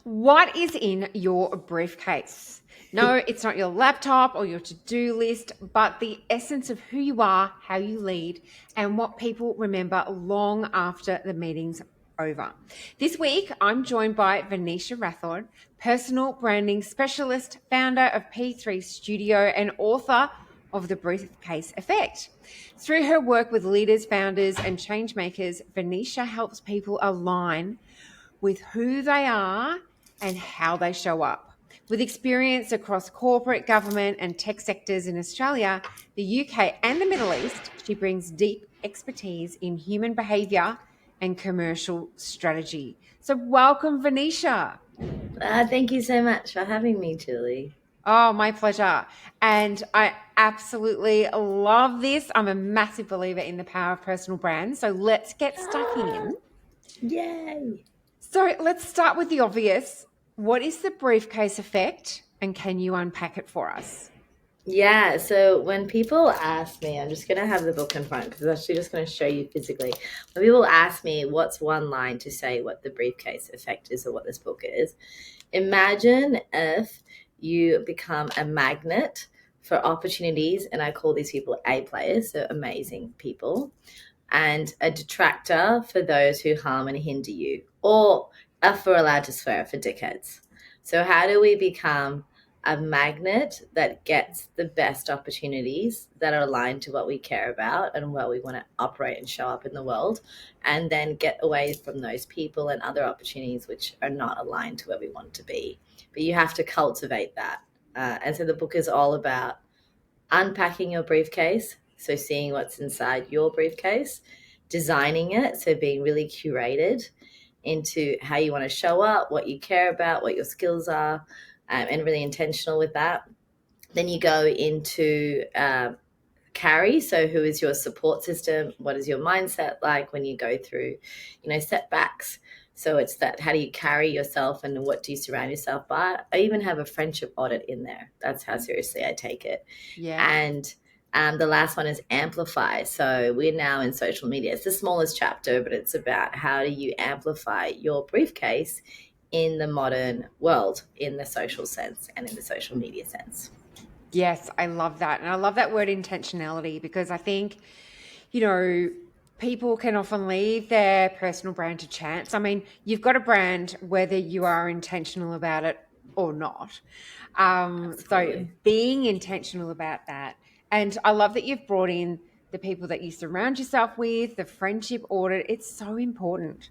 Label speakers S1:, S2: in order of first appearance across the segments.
S1: What is in your briefcase? No, it's not your laptop or your to-do list, but the essence of who you are, how you lead, and what people remember long after the meeting's over. This week, I'm joined by Vinisha Rathod, personal branding specialist, founder of P3 Studio, and author of The Briefcase Effect. Through her work with leaders, founders, and change makers, Vinisha helps people align with who they are and how they show up. With experience across corporate, government, and tech sectors in Australia, the UK, and the Middle East, she brings deep expertise in human behaviour and commercial strategy. So, welcome, Venetia.
S2: Thank you so much for having me, Julie.
S1: Oh, my pleasure. And I absolutely love this. I'm a massive believer in the power of personal brands. So, let's get stuck in.
S2: Yay!
S1: So let's start with the obvious. What is the briefcase effect, and can you unpack it for us?
S2: Yeah, so when people ask me, I'm just going to have the book in front because I'm actually just going to show you physically. When people ask me what's one line to say what the briefcase effect is or what this book is, imagine if you become a magnet for opportunities, and I call these people A players, so amazing people, and a detractor for those who harm and hinder you, or for allowed to swear for dickheads. So, how do we become a magnet that gets the best opportunities that are aligned to what we care about and what we want to operate and show up in the world, and then get away from those people and other opportunities which are not aligned to where we want to be? But you have to cultivate that. And so the book is all about unpacking your briefcase, so seeing what's inside your briefcase, designing it, so being really curated into how you want to show up, what you care about, what your skills are, and really intentional with that. Then you go into carry, so who is your support system, what is your mindset like when you go through setbacks. So it's that, how do you carry yourself and what do you surround yourself by? I even have a friendship audit in there. That's how seriously I take it.
S1: Yeah.
S2: And the last one is amplify. So we're now in social media. It's the smallest chapter, but it's about how do you amplify your briefcase in the modern world, in the social sense and in the social media sense.
S1: Yes, I love that. And I love that word intentionality because I think, people can often leave their personal brand to chance. I mean, you've got a brand whether you are intentional about it or not. So
S2: Absolutely.
S1: being intentional about that. And I love that you've brought in the people that you surround yourself with, the friendship audit. It's so important.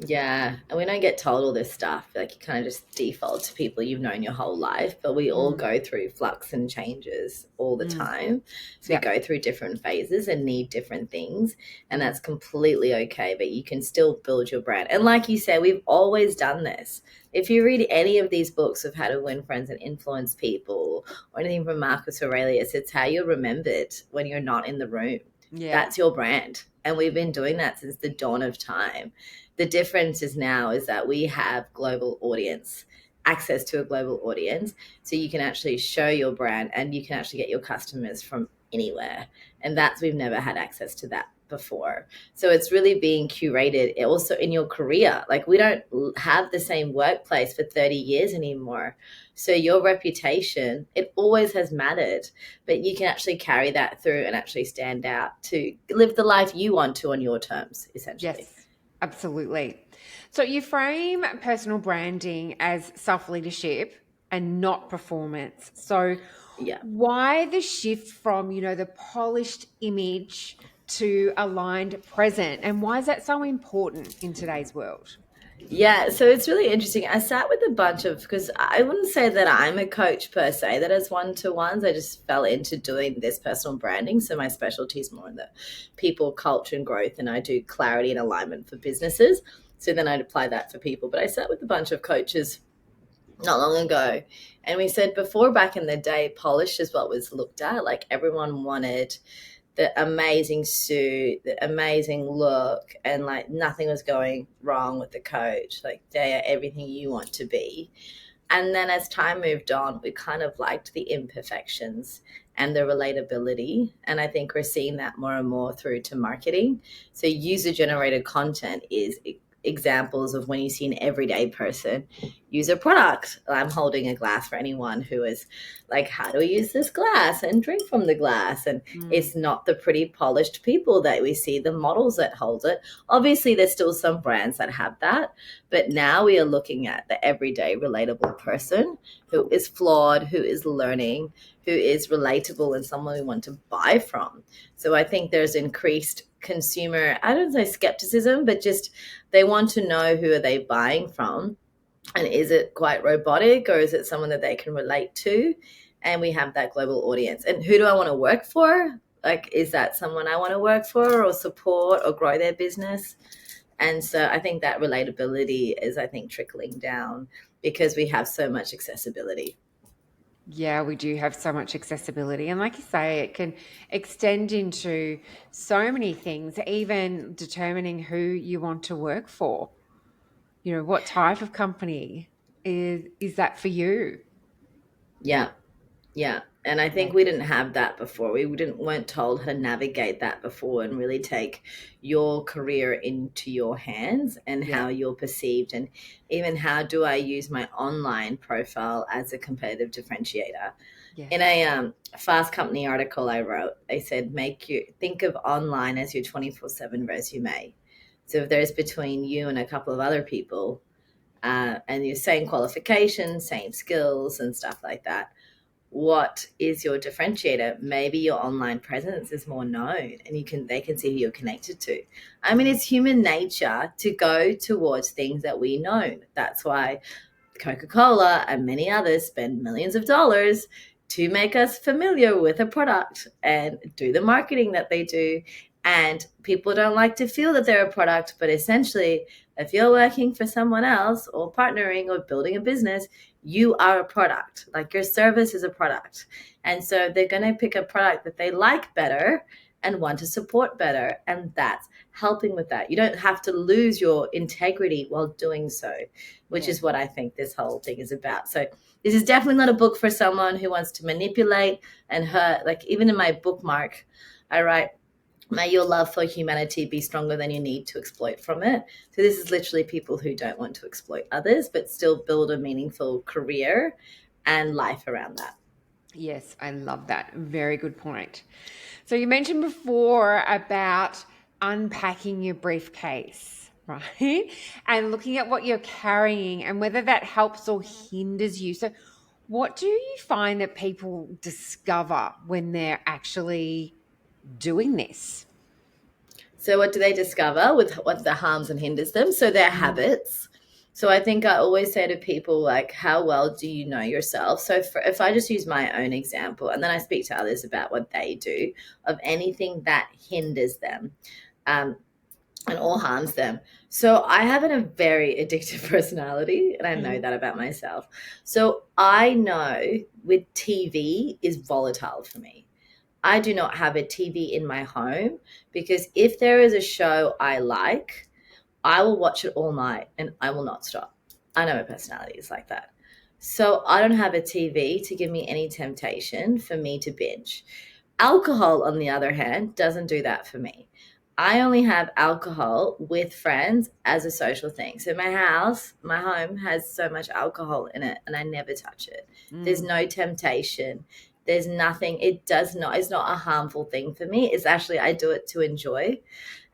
S2: Yeah, and we don't get told all this stuff. Like, you kind of just default to people you've known your whole life, but we all
S1: Mm,
S2: go through flux and changes all the
S1: mm,
S2: time. So we
S1: yeah.
S2: go through different phases and need different things, and that's completely okay, but you can still build your brand. And like you said, we've always done this. If you read any of these books of how to win friends and influence people, or anything from Marcus Aurelius, it's how you're remembered when you're not in the room.
S1: Yeah.
S2: That's your brand. And we've been doing that since the dawn of time. The difference is now is that we have global audience, access to a global audience, so you can actually show your brand and you can actually get your customers from anywhere. And that's, we've never had access to that before. So it's really being curated also in your career. Like, we don't have the same workplace for 30 years anymore. So your reputation, it always has mattered, but you can actually carry that through and actually stand out to live the life you want to on your terms, essentially.
S1: Yes, absolutely. So you frame personal branding as self-leadership and not performance. So
S2: Yeah.
S1: why the shift from, the polished image to aligned present? And why is that so important in today's world?
S2: Yeah, so it's really interesting. I sat with a bunch of, because I wouldn't say that I'm a coach per se that has one-to-ones. I just fell into doing this personal branding. So my specialty is more in the people, culture, and growth, and I do clarity and alignment for businesses. So then I'd apply that for people. But I sat with a bunch of coaches not long ago, and we said before, back in the day, polish is what was looked at. Like, everyone wanted the amazing suit, the amazing look, and like nothing was going wrong with the coach. Like, they are everything you want to be. And then as time moved on, we kind of liked the imperfections and the relatability. And I think we're seeing that more and more through to marketing. So user generated content is examples of when you see an everyday person use a product. I'm holding a glass for anyone who is like, how do we use this glass and drink from the glass? And it's not the pretty polished people that we see, the models that hold it. Obviously, there's still some brands that have that, but now we are looking at the everyday relatable person who is flawed, who is learning, who is relatable, and someone we want to buy from. So I think there's increased consumer, I don't say skepticism, but just they want to know who are they buying from, and is it quite robotic, or is it someone that they can relate to? And we have that global audience. And who do I want to work for? Like, is that someone I want to work for or support or grow their business? And so I think that relatability is, I think, trickling down because we have so much accessibility.
S1: Yeah, we do have so much accessibility. And like you say, it can extend into so many things, even determining who you want to work for. You know, what type of company is that for you?
S2: Yeah. Yeah. And I think we didn't have that before. Weren't told how to navigate that before and really take your career into your hands and
S1: Yeah.
S2: how you're perceived, and even how do I use my online profile as a competitive differentiator.
S1: Yeah.
S2: In a Fast Company article I wrote, they said, think of online as your 24/7 resume. So if there's between you and a couple of other people, and your same qualifications, same skills and stuff like that, what is your differentiator? Maybe your online presence is more known and they can see who you're connected to. I mean, it's human nature to go towards things that we know. That's why Coca-Cola and many others spend millions of dollars to make us familiar with a product and do the marketing that they do. And people don't like to feel that they're a product, but essentially, if you're working for someone else or partnering or building a business, you are a product. Like, your service is a product. And so they're going to pick a product that they like better and want to support better. And that's helping with that. You don't have to lose your integrity while doing so, which is what I think this whole thing is about. So this is definitely not a book for someone who wants to manipulate and hurt. Like, even in my bookmark, I write, may your love for humanity be stronger than your need to exploit from it. So this is literally people who don't want to exploit others, but still build a meaningful career and life around that.
S1: Yes, I love that. Very good point. So you mentioned before about unpacking your briefcase, right? And looking at what you're carrying and whether that helps or hinders you. So what do you find that people discover when they're actually doing this?
S2: So what do they discover with what the harms and hinders them? So their habits. So I think I always say to people, like, how well do you know yourself? So if I just use my own example, and then I speak to others about what they do of anything that hinders them, and or harms them. So I have a very addictive personality, and I know that about myself. So I know with TV is volatile for me. I do not have a TV in my home because if there is a show I like, I will watch it all night and I will not stop. I know my personality is like that. So I don't have a TV to give me any temptation for me to binge. Alcohol, on the other hand, doesn't do that for me. I only have alcohol with friends as a social thing. So my home has so much alcohol in it and I never touch it. There's no temptation. There's nothing. It's not a harmful thing for me. It's actually, I do it to enjoy.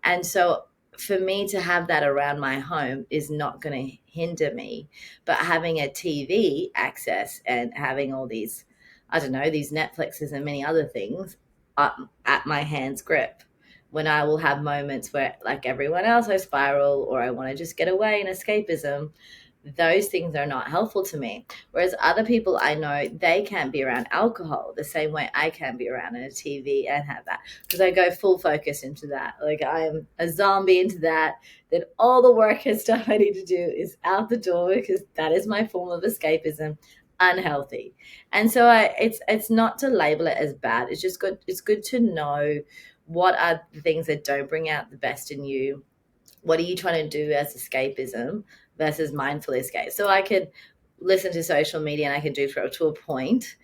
S2: And so for me to have that around my home is not going to hinder me. But having a TV access and having all these, I don't know, these Netflixes and many other things at my hand's grip, when I will have moments where, like everyone else, I spiral or I want to just get away in escapism, those things are not helpful to me. Whereas other people I know, they can't be around alcohol the same way I can be around a TV and have that, because I go full focus into that. Like, I am a zombie into that. Then all the work and stuff I need to do is out the door because that is my form of escapism. Unhealthy. And so it's not to label it as bad. It's just good. It's good to know what are the things that don't bring out the best in you. What are you trying to do as escapism versus mindful escape? So I could listen to social media and I can do to a point,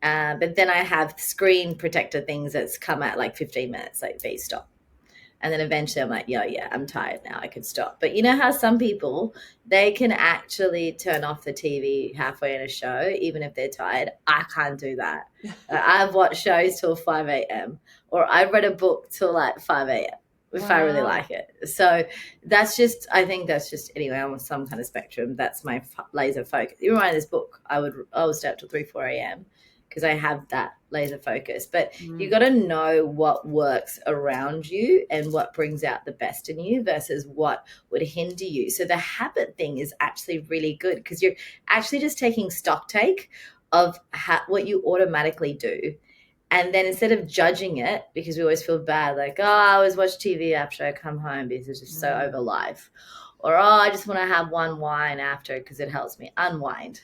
S2: but then I have screen protector things that's come at like 15 minutes, like, please stop. And then eventually I'm like, yeah, I'm tired now. I could stop. But you know how some people, they can actually turn off the TV halfway in a show, even if they're tired. I can't do that. I've watched shows till 5 a.m. or I've read a book till like 5 a.m. if I really
S1: Wow.
S2: like it. So that's just, I think that's just, anyway, I'm on some kind of spectrum. That's my laser focus. Even writing this book, I would stay up till 3, 4 a.m. because I have that laser focus. But you got to know what works around you and what brings out the best in you versus what would hinder you. So the habit thing is actually really good because you're actually just taking stock take of what you automatically do. And then instead of judging it, because we always feel bad, like, oh, I always watch TV after I come home because it's just so over life. Or, oh, I just want to have one wine after because it helps me unwind.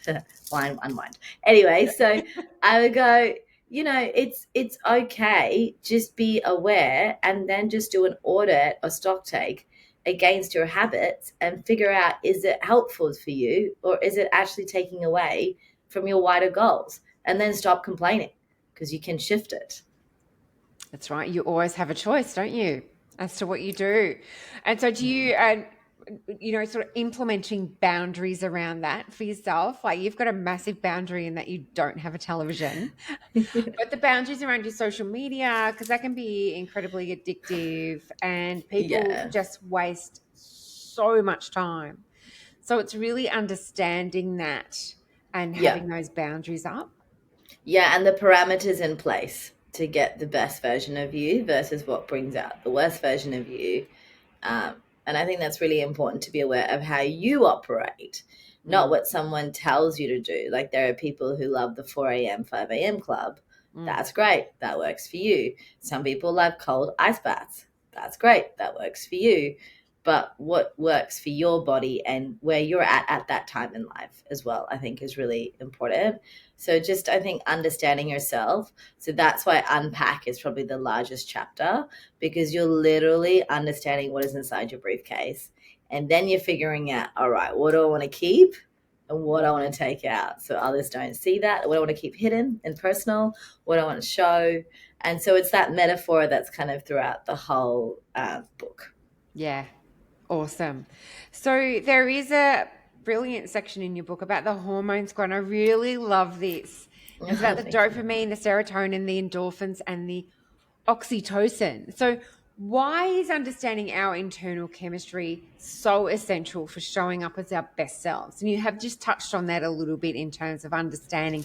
S2: Unwind. Anyway, so I would go, it's okay. Just be aware and then just do an audit or stock take against your habits and figure out, is it helpful for you or is it actually taking away from your wider goals? And then stop complaining because you can shift it.
S1: That's right. You always have a choice, don't you, as to what you do. And so do you, sort of implementing boundaries around that for yourself? Like you've got a massive boundary in that you don't have a television, but the boundaries around your social media, because that can be incredibly addictive and people
S2: Yeah.
S1: just waste so much time. So it's really understanding that and
S2: Yeah.
S1: having those boundaries up.
S2: Yeah. And the parameters in place to get the best version of you versus what brings out the worst version of you. And I think that's really important to be aware of how you operate, not what someone tells you to do. Like there are people who love the 4 a.m., 5 a.m. club. That's great. That works for you. Some people love cold ice baths. That's great. That works for you. But what works for your body and where you're at that time in life as well, I think is really important. So just, I think, understanding yourself. So that's why Unpack is probably the largest chapter because you're literally understanding what is inside your briefcase. And then you're figuring out, all right, what do I want to keep and what I want to take out so others don't see that? What I want to keep hidden and personal, what I want to show. And so it's that metaphor that's kind of throughout the whole book.
S1: Yeah. Awesome. So there is a brilliant section in your book about the hormone squad, and I really love this. It's about the
S2: Thank you.
S1: dopamine, the serotonin, the endorphins, and the oxytocin. So why is understanding our internal chemistry so essential for showing up as our best selves? And you have just touched on that a little bit in terms of understanding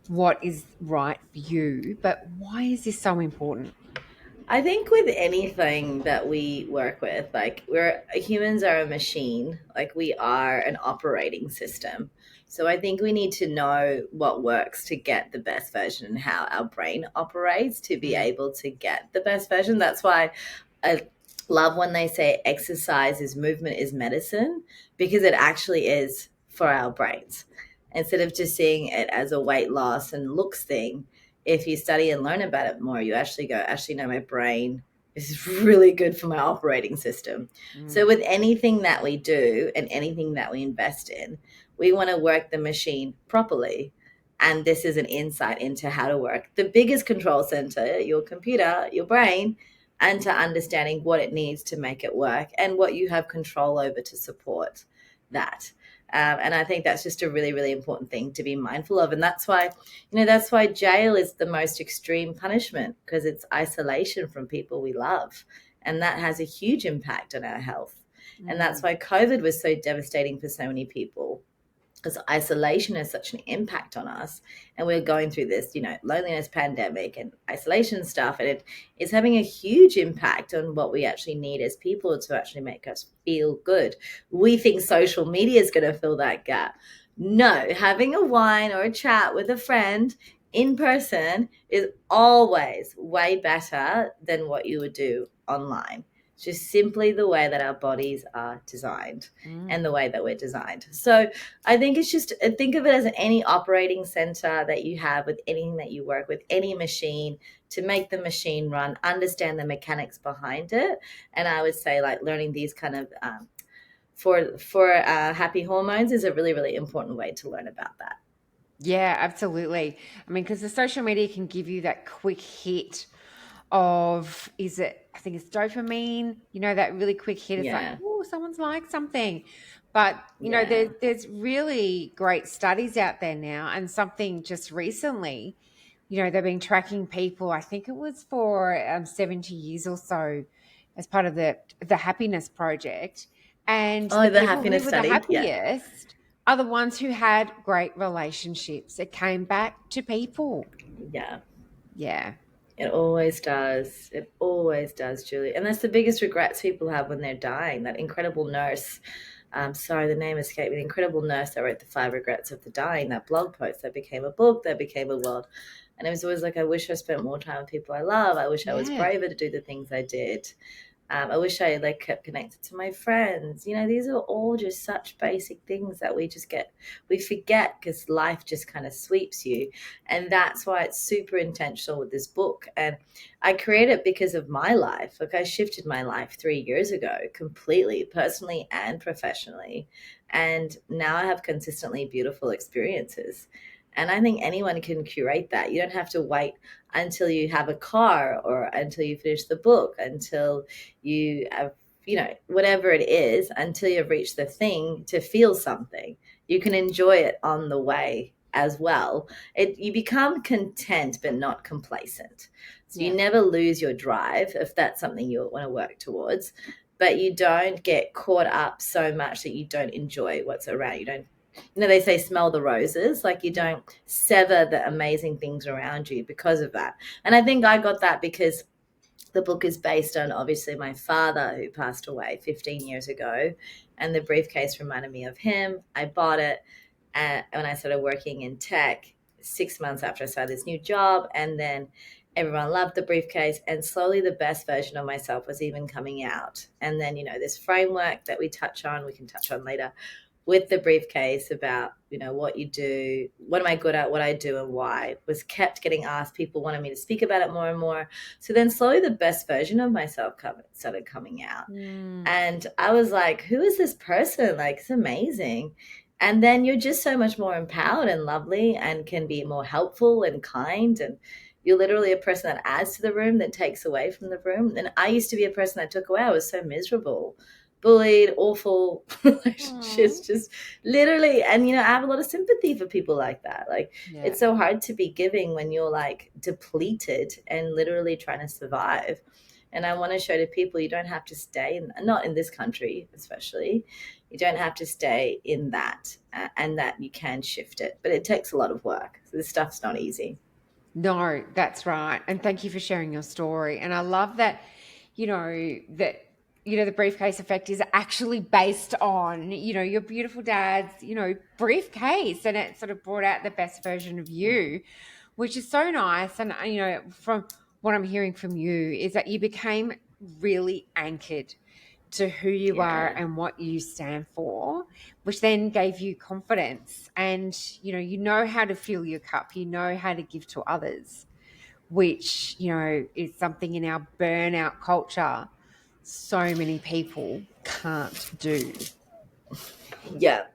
S1: what is right for you, but why is this so important?
S2: I think with anything that we work with, like humans are a machine, like we are an operating system. So I think we need to know what works to get the best version and how our brain operates to be able to get the best version. That's why I love when they say exercise is movement is medicine because it actually is for our brains. Instead of just seeing it as a weight loss and looks thing, if you study and learn about it more, you actually go, actually, no, my brain is really good for my operating system. So, with anything that we do and anything that we invest in, we want to work the machine properly. And this is an insight into how to work the biggest control center, your computer, your brain, and to understanding what it needs to make it work and what you have control over to support that. And I think that's just a really, really important thing to be mindful of. And that's why, that's why jail is the most extreme punishment because it's isolation from people we love. And that has a huge impact on our health. And that's why COVID was so devastating for so many people because isolation has such an impact on us. And we're going through this, loneliness pandemic and isolation stuff. And it is having a huge impact on what we actually need as people to actually make us feel good. We think social media is going to fill that gap. No, having a wine or a chat with a friend in person is always way better than what you would do online. It's just simply the way that our bodies are designed and the way that we're designed. So I think it's just, think of it as any operating center that you have with anything that you work with, any machine to make the machine run, understand the mechanics behind it. And I would say like learning these kind of, for happy hormones is a really, really important way to learn about that.
S1: Yeah, absolutely. I mean, because the social media can give you that quick hit of, I think it's dopamine, that really quick hit. It's like,
S2: Yeah.
S1: oh, someone's like something. But,
S2: Yeah.
S1: there's really great studies out there now, and something just recently, they've been tracking people, I think it was for 70 years or so, as part of the happiness project. And
S2: Oh,
S1: the
S2: the
S1: people who
S2: happiness
S1: were the
S2: study. Yeah.
S1: happiest are the ones who had great relationships. It came back to people.
S2: Yeah.
S1: Yeah.
S2: It always does. It always does, Julie. And that's the biggest regrets people have when they're dying. That incredible nurse, sorry, the name escaped me. The incredible nurse that wrote the Five Regrets of the Dying, that blog post that became a book, that became a world. And it was always like, I wish I spent more time with people I love. I wish I was
S1: Yeah.
S2: braver to do the things I did. I wish I kept connected to my friends. These are all just such basic things that we forget because life just kind of sweeps you. And that's why it's super intentional with this book. And I created it because of my life. Like, I shifted my life 3 years ago completely, personally and professionally. And now I have consistently beautiful experiences. And I think anyone can curate that. You don't have to wait until you have a car or until you finish the book, until you have, whatever it is, until you've reached the thing to feel something. You can enjoy it on the way as well. You become content but not complacent. So
S1: Yeah.
S2: you never lose your drive if that's something you want to work towards, but you don't get caught up so much that you don't enjoy what's around. You don't, they say smell the roses, like you
S1: Yeah.
S2: don't sever the amazing things around you because of that. And I think I got that because the book is based on, obviously, my father who passed away 15 years ago, and the briefcase reminded me of him. I bought it when I started working in tech 6 months after I started this new job, and then everyone loved the briefcase, and slowly the best version of myself was even coming out. And then, this framework that we can touch on later, with the briefcase, about what you do, what am I good at, what I do, and why, was kept getting asked. People wanted me to speak about it more and more. So then slowly the best version of myself started coming out.
S1: Mm.
S2: And I was like, who is this person? Like, it's amazing. And then you're just so much more empowered and lovely and can be more helpful and kind. And you're literally a person that adds to the room than takes away from the room. And I used to be a person that took away. I was so miserable, bullied, awful relationships,
S1: Aw.
S2: just literally. And, I have a lot of sympathy for people like that. Like,
S1: Yeah.
S2: it's so hard to be giving when you're like depleted and literally trying to survive. And I want to show to people, you don't have to stay not in this country, especially, you don't have to stay in that, and that you can shift it, but it takes a lot of work. So this stuff's not easy.
S1: No, that's right. And thank you for sharing your story. And I love that, the briefcase effect is actually based on, your beautiful dad's, briefcase. And it sort of brought out the best version of you, which is so nice. And, from what I'm hearing from you is that you became really anchored to who you are
S2: Yeah.
S1: and what you stand for, which then gave you confidence. And, you know how to fill your cup, you know how to give to others, which, is something in our burnout culture so many people can't do.
S2: Yeah.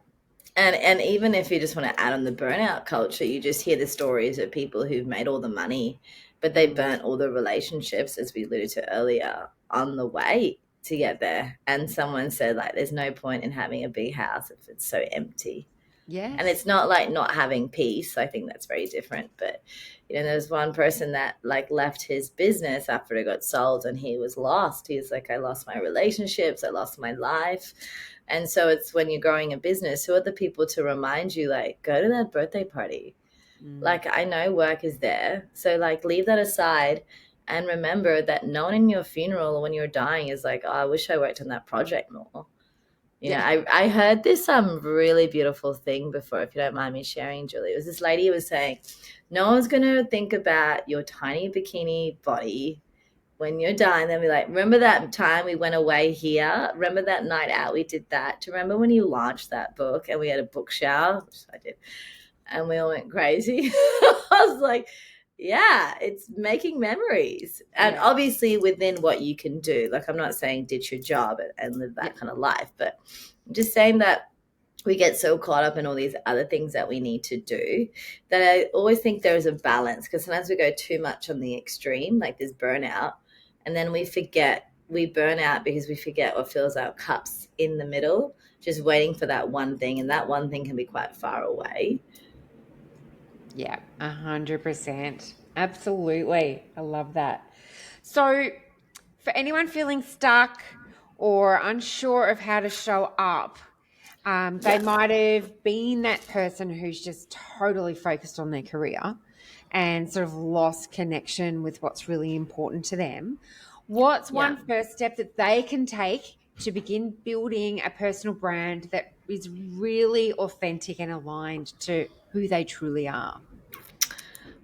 S2: And even if you just want to add on the burnout culture, you just hear the stories of people who've made all the money, but they
S1: Mm.
S2: burnt all the relationships, as we alluded to earlier, on the way to get there. And someone said, like, there's no point in having a big house if it's so empty. And
S1: Yes.
S2: it's not like not having peace. I think that's very different. But, there's one person that like left his business after it got sold, and he was lost. He's like, I lost my relationships, I lost my life. And so it's when you're growing a business, who are the people to remind you, like, go to that birthday party?
S1: Mm.
S2: Like, I know work is there. So like, leave that aside and remember that no one in your funeral or when you're dying is like, oh, I wish I worked on that project more.
S1: Yeah.
S2: I heard this really beautiful thing before, if you don't mind me sharing, Julie. It was this lady who was saying, no one's going to think about your tiny bikini body when you're dying. They'll be like, remember that time we went away here? Remember that night out we did that? Do you remember when you launched that book and we had a book shower? Which I did. And we all went crazy. I was like, yeah, it's making memories. And
S1: Yeah.
S2: obviously within what you can do. Like, I'm not saying ditch your job and live
S1: Yeah.
S2: that kind of life, but I'm just saying that we get so caught up in all these other things that we need to do that I always think there is a balance, because sometimes we go too much on the extreme, like this burnout, and then we burn out because we forget what fills our cups in the middle, just waiting for that one thing, and that one thing can be quite far away.
S1: Yeah, 100%. Absolutely. I love that. So, for anyone feeling stuck or unsure of how to show up, they
S2: Yeah.
S1: might have been that person who's just totally focused on their career and sort of lost connection with what's really important to them. What's
S2: Yeah.
S1: one first step that they can take to begin building a personal brand that is really authentic and aligned to who they truly are?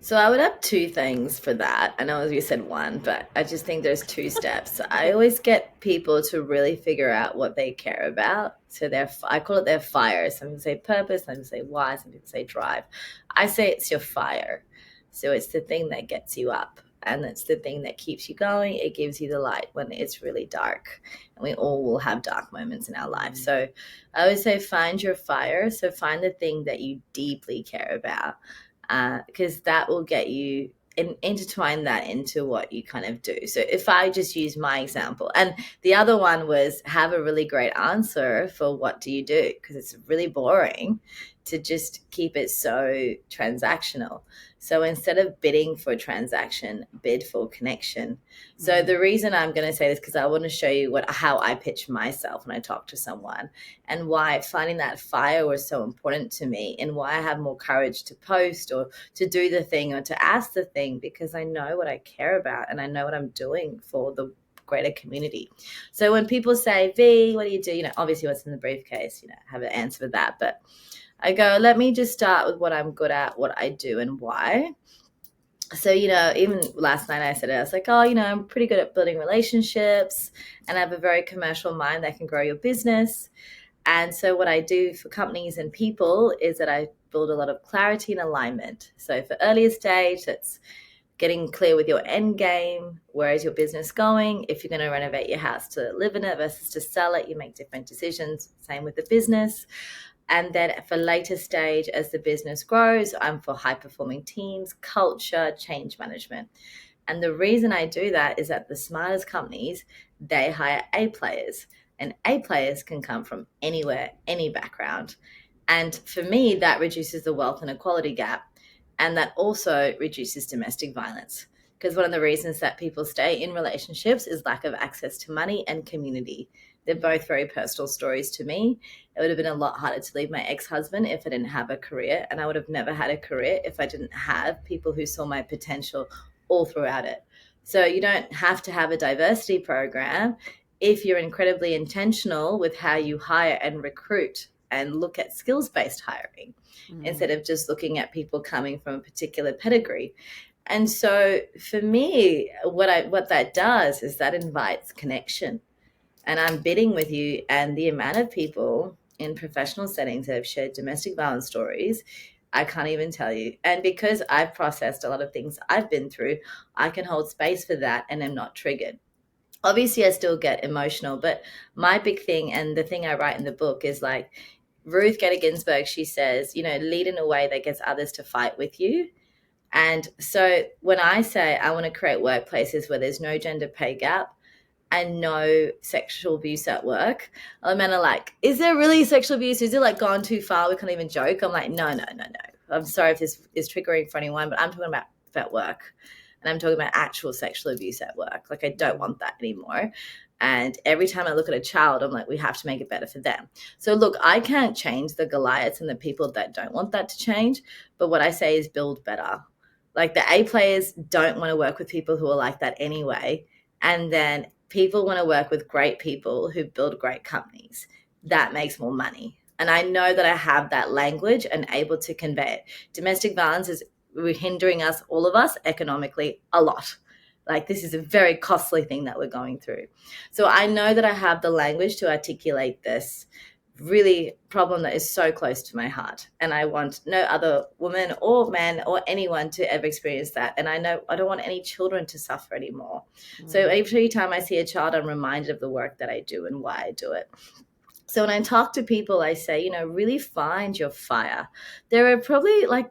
S2: So I would have two things for that. I know you said one, but I just think there's two steps. I always get people to really figure out what they care about. So I call it their fire. Some people say purpose, some people say why, some people say drive. I say it's your fire. So it's the thing that gets you up, and it's the thing that keeps you going. It gives you the light when it's really dark, and we all will have dark moments in our life. So I always say find your fire. So find the thing that you deeply care about, because that will get you intertwine that into what you kind of do. So if I just use my example, and the other one was have a really great answer for what do you do, because it's really boring to just keep it so transactional. So instead of bidding for transaction, bid for connection. So the reason I'm going to say this, because I want to show you how I pitch myself when I talk to someone, and why finding that fire was so important to me, and why I have more courage to post or to do the thing or to ask the thing, because I know what I care about and I know what I'm doing for the greater community. So when people say, V, what do you do? Obviously what's in the briefcase, I have an answer for that. But I go, let me just start with what I'm good at, what I do, and why. So, even last night I said it, I was like, oh, I'm pretty good at building relationships, and I have a very commercial mind that can grow your business. And so what I do for companies and people is that I build a lot of clarity and alignment. So for earlier stage, that's getting clear with your end game. Where is your business going? If you're going to renovate your house to live in it versus to sell it, you make different decisions. Same with the business. And then for later stage, as the business grows, I'm for high performing teams, culture, change management. And the reason I do that is that the smartest companies, they hire A players, and A players can come from anywhere, any background. And for me, that reduces the wealth inequality gap. And that also reduces domestic violence. Because one of the reasons that people stay in relationships is lack of access to money and community. They're both very personal stories to me. It would have been a lot harder to leave my ex-husband if I didn't have a career. And I would have never had a career if I didn't have people who saw my potential all throughout it. So you don't have to have a diversity program if you're incredibly intentional with how you hire and recruit and look at skills-based hiring instead of just looking at people coming from a particular pedigree. And so for me, what that does is that invites connection. And I'm bidding with you, and the amount of people in professional settings that have shared domestic violence stories, I can't even tell you. And because I've processed a lot of things I've been through, I can hold space for that and am not triggered. Obviously, I still get emotional, but my big thing, and the thing I write in the book, is like Ruth Bader Ginsburg, she says, lead in a way that gets others to fight with you. And so when I say I want to create workplaces where there's no gender pay gap and no sexual abuse at work, a lot of men are like, is there really sexual abuse? Is it like gone too far? We can't even joke. I'm like, no. I'm sorry if this is triggering for anyone, but I'm talking about work. And I'm talking about actual sexual abuse at work. Like, I don't want that anymore. And every time I look at a child, I'm like, we have to make it better for them. So look, I can't change the Goliaths and the people that don't want that to change. But what I say is build better. Like, the A players don't want to work with people who are like that anyway. And then people want to work with great people who build great companies. That makes more money. And I know that I have that language and able to convey it. Domestic violence is hindering us, all of us, economically a lot. Like, this is a very costly thing that we're going through. So I know that I have the language to articulate this really problem that is so close to my heart. And I want no other woman or man or anyone to ever experience that. And I know I don't want any children to suffer anymore. So every time I see a child, I'm reminded of the work that I do and why I do it. So when I talk to people, I say, really find your fire. There's probably like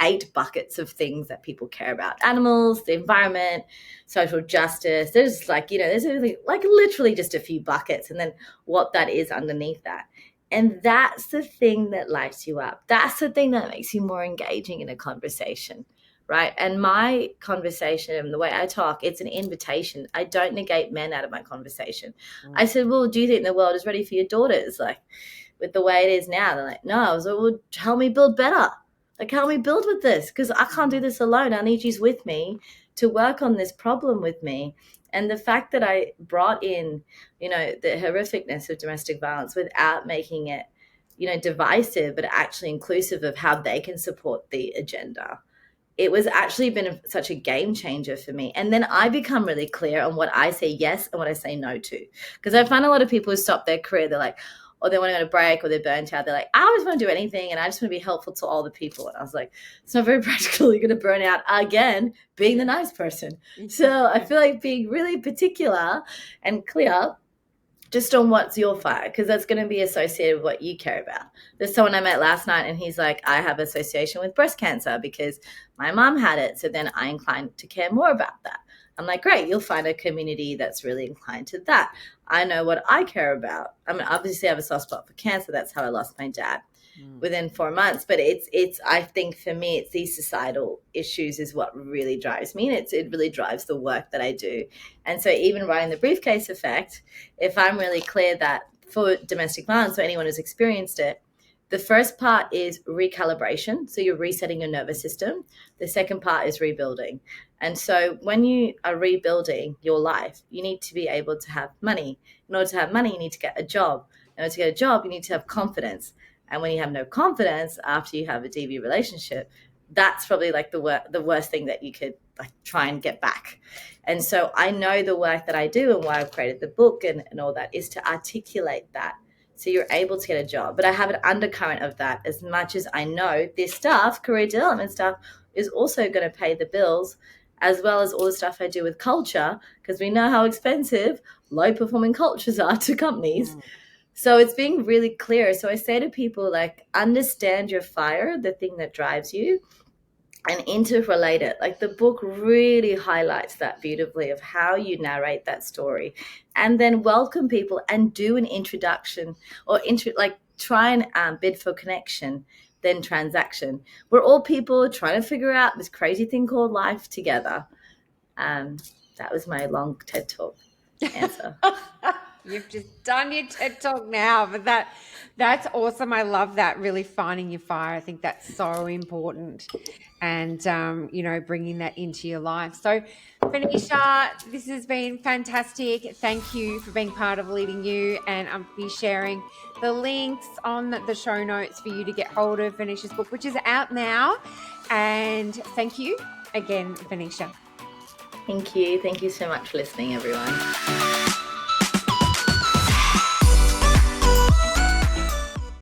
S2: 8 buckets of things that people care about: animals, the environment, social justice. There's there's only like literally just a few buckets, and then what that is underneath that. And that's the thing that lights you up. That's the thing that makes you more engaging in a conversation, right? And my conversation and the way I talk, it's an invitation. I don't negate men out of my conversation. I said, well, do you think the world is ready for your daughters? Like, with the way it is now? They're like, no. I was like, well, help me build better. Like, help me build with this, because I can't do this alone. I need you with me to work on this problem with me. And the fact that I brought in, the horrificness of domestic violence without making it, divisive, but actually inclusive of how they can support the agenda, it was actually been such a game changer for me. And then I become really clear on what I say yes and what I say no to. Because I find a lot of people who stop their career, they're like, or they want to go on a break, or they're burnt out. They're like, I always want to do anything, and I just want to be helpful to all the people. And I was like, it's not very practical. You're going to burn out again being the nice person. So I feel like being really particular and clear just on what's your fire, because that's going to be associated with what you care about. There's someone I met last night, and he's like, I have association with breast cancer because my mom had it. So then I inclined to care more about that. I'm like, great, you'll find a community that's really inclined to that. I know what I care about. I mean, obviously I have a soft spot for cancer. That's how I lost my dad within 4 months. But it's I think for me, it's these societal issues is what really drives me. And it really drives the work that I do. And so even writing the Briefcase Effect, if I'm really clear that for domestic violence, or anyone who's experienced it, the first part is recalibration. So you're resetting your nervous system. The second part is rebuilding. And so when you are rebuilding your life, you need to be able to have money. In order to have money, you need to get a job. In order to get a job, you need to have confidence. And when you have no confidence after you have a DV relationship, that's probably like the worst thing that you could like try and get back. And so I know the work that I do and why I've created the book and all that is to articulate that. So you're able to get a job. But I have an undercurrent of that. As much as I know this stuff, career development stuff, is also going to pay the bills, as well as all the stuff I do with culture, because we know how expensive low-performing cultures are to companies. So it's being really clear. So I say to people, like, understand your fire, the thing that drives you, and interrelate it. Like, the book really highlights that beautifully of how you narrate that story, and then welcome people and do an introduction or try and bid for connection, then transaction. We're all people trying to figure out this crazy thing called life together. That was my long TED Talk answer.
S1: You've just done your TED Talk now, but that's awesome. I love that, really finding your fire. I think that's so important, and bringing that into your life. So Vinisha, this has been fantastic. Thank you for being part of Leading You, and I'll be sharing the links on the show notes for you to get hold of Vinisha's book, which is out now. And thank you again, Vinisha.
S2: Thank you so much for listening, everyone.